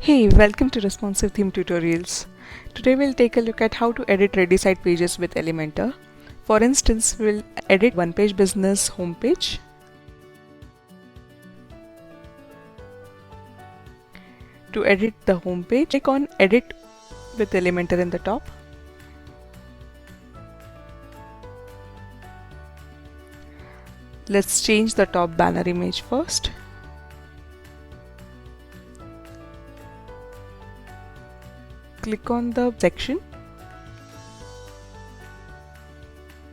Hey, welcome to Responsive Theme Tutorials. Today we'll take a look at how to edit ready site pages with Elementor. For instance, we'll edit one page business homepage. To edit the homepage, click on Edit with Elementor in the top. Let's change the top banner image first. Click on the section,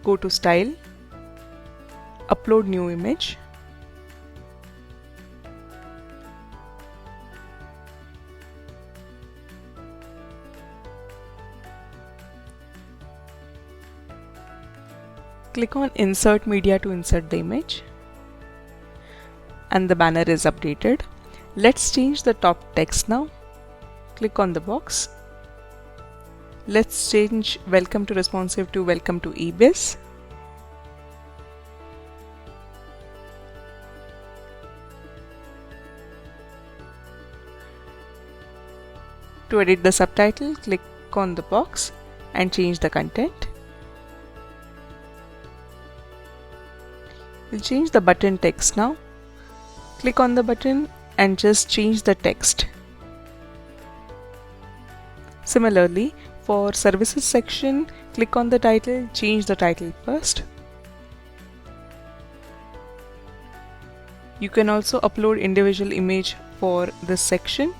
go to Style, Upload New Image. Click on Insert Media to insert the image, and the banner is updated. Let's change the top text now. Click on the box. Let's change Welcome to Responsive to Welcome to eBiz. To edit the subtitle, click on the box and change the content. We'll change the button text now. Click on the button and just change the text. Similarly, for services section, click on the title, change the title first. You can also upload individual image for this section.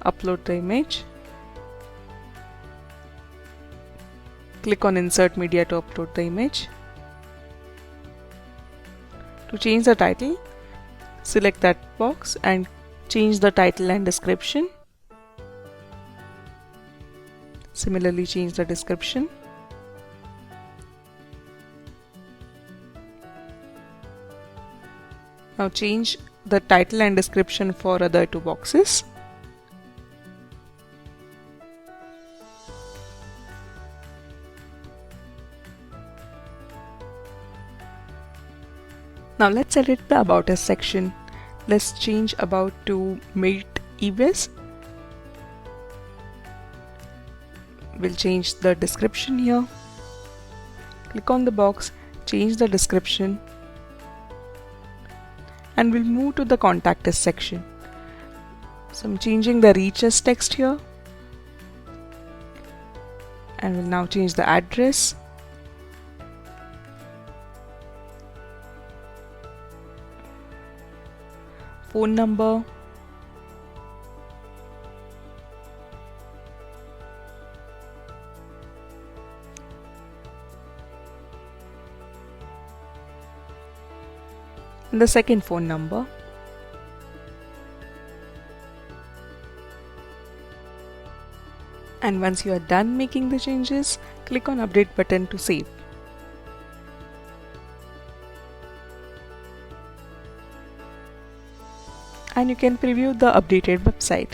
Upload the image. Click on Insert Media to upload the image. To change the title, select that box and change the title and description. Similarly, change the description. Now change the title and description for other two boxes. Now let's edit the About Us section. Let's change About to Meet eBiz. We'll change the description here. Click on the box, change the description, and we'll move to the Contact Us section. So I'm changing the Reach Us text here, and we'll now change the address. Phone number, and the second phone number. And once you are done making the changes, click on Update button to save. And you can preview the updated website.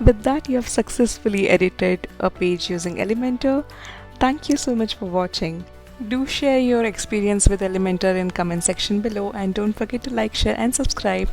With that, you have successfully edited a page using Elementor. Thank you so much for watching. Do share your experience with Elementor in comment section below, and don't forget to like, share and subscribe.